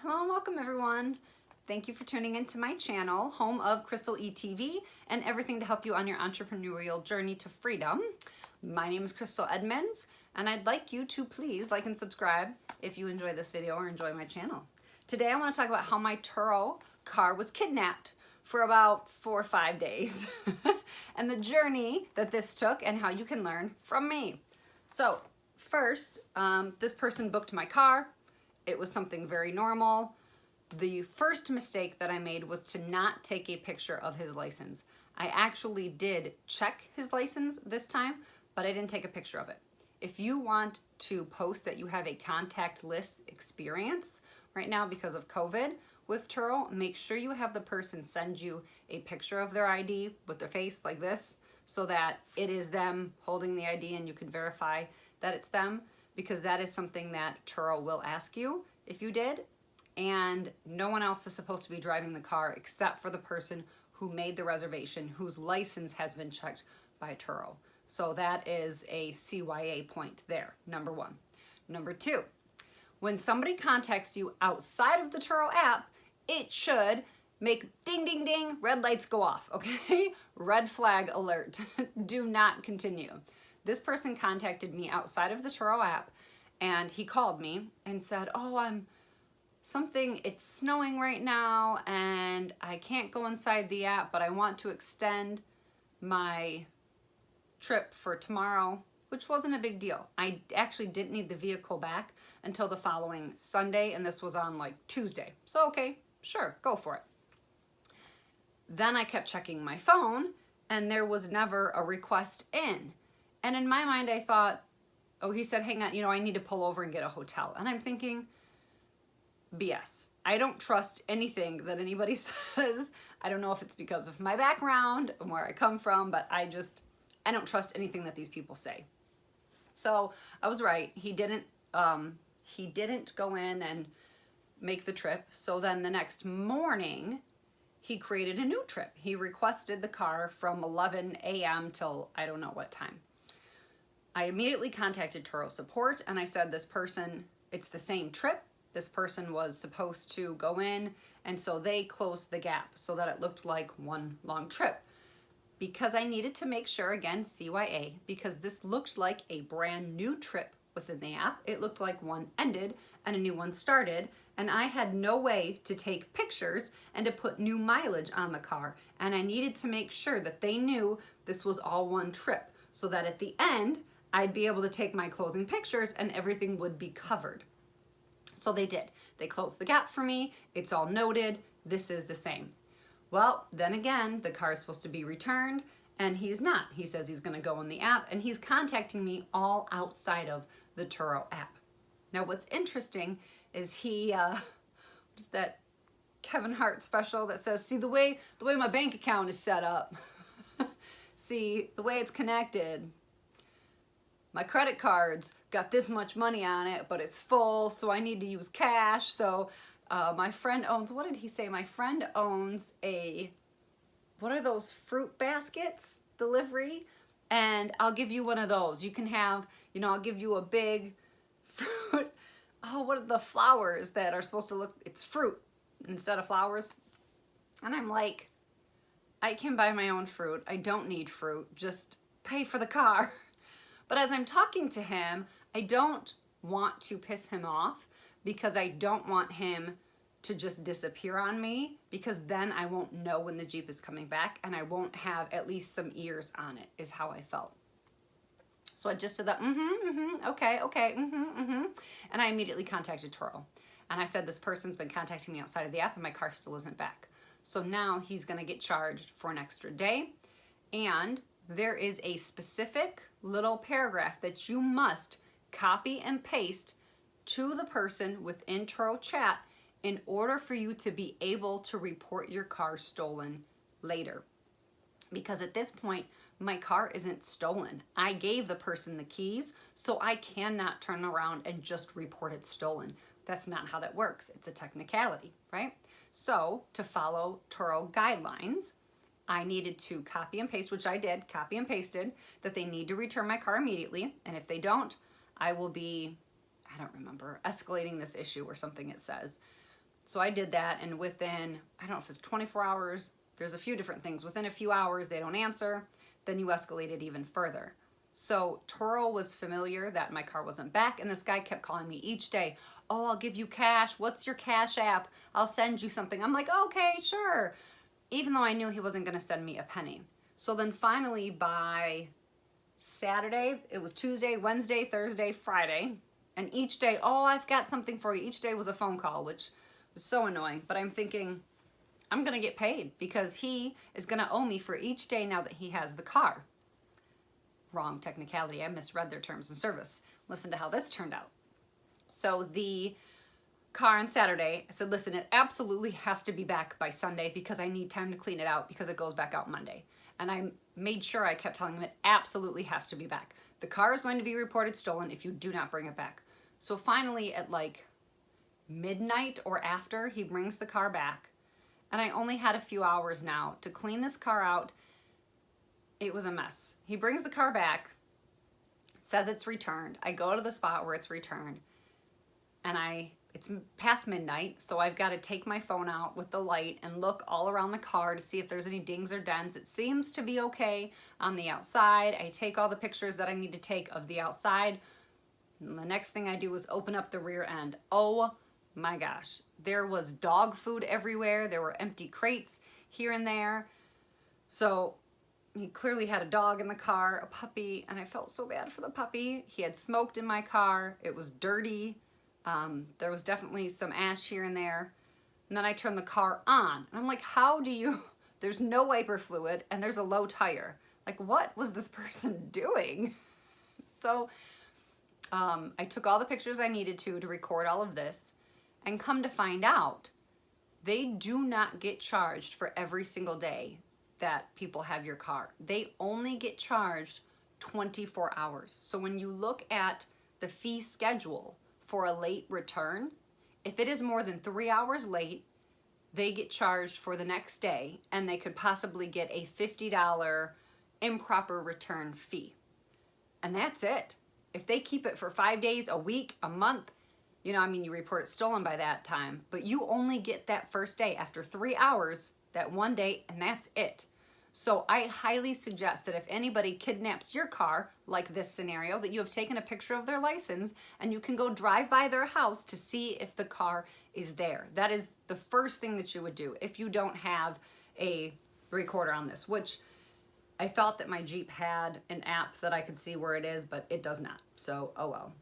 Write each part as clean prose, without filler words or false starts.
Hello and welcome everyone. Thank you for tuning into my channel, home of Crystal ETV and everything to help you on your entrepreneurial journey to freedom. My name is Crystal Edmonds and I'd like you to please like and subscribe if you enjoy this video or enjoy my channel. Today I want to talk about how my Turo car was kidnapped for about 4 or 5 days and the journey that this took and how you can learn from me. So first, this person booked my car. It was something very normal. The first mistake that I made was to not take a picture of his license. I actually did check his license this time, but I didn't take a picture of it. If you want to post that you have a contactless experience right now because of COVID with Turo, make sure you have the person send you a picture of their ID with their face like this so that it is them holding the ID and you can verify that it's them, because that is something that Turo will ask you if you did, and no one else is supposed to be driving the car except for the person who made the reservation, whose license has been checked by Turo. So that is a CYA point there, number one. Number two, when somebody contacts you outside of the Turo app, it should make ding, ding, ding, red lights go off, okay? Red flag alert, do not continue. This person contacted me outside of the Turo app and he called me and said, oh, it's snowing right now and I can't go inside the app, but I want to extend my trip for tomorrow, which wasn't a big deal. I actually didn't need the vehicle back until the following Sunday, and this was on like Tuesday. So, okay, sure, go for it. Then I kept checking my phone and there was never a request in. And in my mind, I thought, oh, he said, hang on, I need to pull over and get a hotel. And I'm thinking, BS. I don't trust anything that anybody says. I don't know if it's because of my background and where I come from, but I don't trust anything that these people say. So I was right. He didn't go in and make the trip. So then the next morning, he created a new trip. He requested the car from 11 a.m. till I don't know what time. I immediately contacted Turo support and I said, this person, it's the same trip. This person was supposed to go in, and so they closed the gap so that it looked like one long trip. Because I needed to make sure, again, CYA, because this looked like a brand new trip within the app. It looked like one ended and a new one started, and I had no way to take pictures and to put new mileage on the car. And I needed to make sure that they knew this was all one trip so that at the end, I'd be able to take my closing pictures and everything would be covered. So they did. They closed the gap for me. It's all noted. This is the same. Well, then again, the car is supposed to be returned and he's not. He says he's going to go in the app and he's contacting me all outside of the Turo app. Now, what's interesting is what is that Kevin Hart special that says, see the way my bank account is set up. See the way it's connected. My credit card's got this much money on it, but it's full, so I need to use cash. So my friend owns, what did he say? My friend owns what are those fruit baskets delivery? And I'll give you one of those. You can have, I'll give you a big fruit. Oh, what are the flowers that are supposed to look, it's fruit instead of flowers. And I'm like, I can buy my own fruit. I don't need fruit. Just pay for the car. But as I'm talking to him, I don't want to piss him off because I don't want him to just disappear on me, because then I won't know when the Jeep is coming back and I won't have at least some ears on it, is how I felt. So I just said that, okay, and I immediately contacted Turo. And I said, this person's been contacting me outside of the app and my car still isn't back. So now he's gonna get charged for an extra day. And there is a specific little paragraph that you must copy and paste to the person within Turo chat in order for you to be able to report your car stolen later. Because at this point, my car isn't stolen. I gave the person the keys, so I cannot turn around and just report it stolen. That's not how that works. It's a technicality, right? So to follow Turo guidelines, I needed to copy and paste, which I did, copy and pasted, that they need to return my car immediately. And if they don't, I will be, I don't remember, escalating this issue or something it says. So I did that, and within, I don't know if it was 24 hours, there's a few different things. Within a few hours, they don't answer, then you escalate it even further. So Turo was familiar that my car wasn't back, and this guy kept calling me each day. Oh, I'll give you cash. What's your cash app? I'll send you something. I'm like, okay, sure. Even though I knew he wasn't gonna send me a penny. So then finally by Saturday, it was Tuesday, Wednesday, Thursday, Friday, and each day, oh, I've got something for you. Each day was a phone call, which was so annoying. But I'm thinking, I'm gonna get paid because he is gonna owe me for each day now that he has the car. Wrong technicality, I misread their terms of service. Listen to how this turned out. So the car on Saturday, I said, listen, it absolutely has to be back by Sunday because I need time to clean it out because it goes back out Monday. And I made sure I kept telling him it absolutely has to be back. The car is going to be reported stolen if you do not bring it back. So finally at like midnight or after, he brings the car back. And I only had a few hours now to clean this car out. It was a mess. He brings the car back, says it's returned. I go to the spot where it's returned, and it's past midnight, so I've got to take my phone out with the light and look all around the car to see if there's any dings or dents. It seems to be okay on the outside. I take all the pictures that I need to take of the outside. And the next thing I do is open up the rear end. Oh my gosh. There was dog food everywhere. There were empty crates here and there. So he clearly had a dog in the car, a puppy, and I felt so bad for the puppy. He had smoked in my car. It was dirty. There was definitely some ash here and there. And then I turned the car on. And I'm like, how do you... There's no wiper fluid, and there's a low tire. Like, what was this person doing? So I took all the pictures I needed to record all of this. And come to find out, they do not get charged for every single day that people have your car. They only get charged 24 hours. So when you look at the fee schedule for a late return, if it is more than 3 hours late, they get charged for the next day, and they could possibly get a $50 improper return fee. And that's it. If they keep it for 5 days, a week, a month, you know, I mean, you report it stolen by that time, but you only get that first day after 3 hours, that one day, and that's it. So I highly suggest that if anybody kidnaps your car, like this scenario, that you have taken a picture of their license and you can go drive by their house to see if the car is there. That is the first thing that you would do if you don't have a recorder on this, which I thought that my Jeep had an app that I could see where it is, but it does not. So, oh well.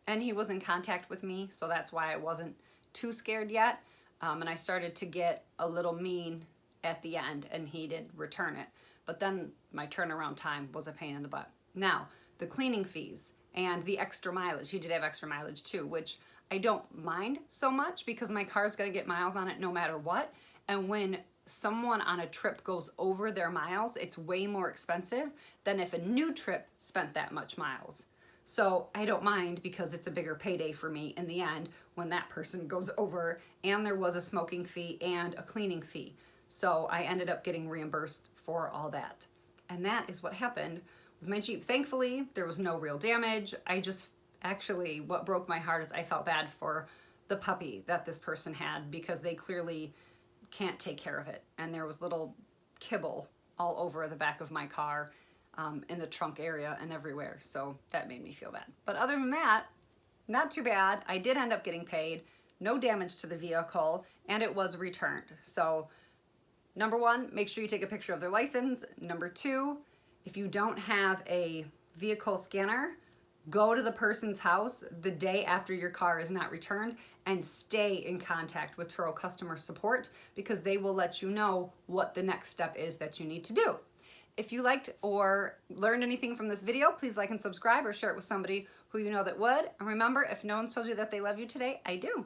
And he was in contact with me, so that's why I wasn't too scared yet. And I started to get a little mean at the end, and he did return it. But then my turnaround time was a pain in the butt. Now, the cleaning fees and the extra mileage. He did have extra mileage too, which I don't mind so much because my car's gonna get miles on it no matter what. And when someone on a trip goes over their miles, it's way more expensive than if a new trip spent that much miles. So I don't mind because it's a bigger payday for me in the end when that person goes over, and there was a smoking fee and a cleaning fee. So I ended up getting reimbursed for all that. And that is what happened with my Jeep. Thankfully, there was no real damage. Actually, what broke my heart is I felt bad for the puppy that this person had because they clearly can't take care of it. And there was little kibble all over the back of my car, in the trunk area and everywhere. So that made me feel bad. But other than that, not too bad. I did end up getting paid, no damage to the vehicle, and it was returned. So number one, make sure you take a picture of their license. Number two, if you don't have a vehicle scanner, go to the person's house the day after your car is not returned and stay in contact with Turo customer support because they will let you know what the next step is that you need to do. If you liked or learned anything from this video, please like and subscribe or share it with somebody who you know that would. And remember, if no one's told you that they love you today, I do.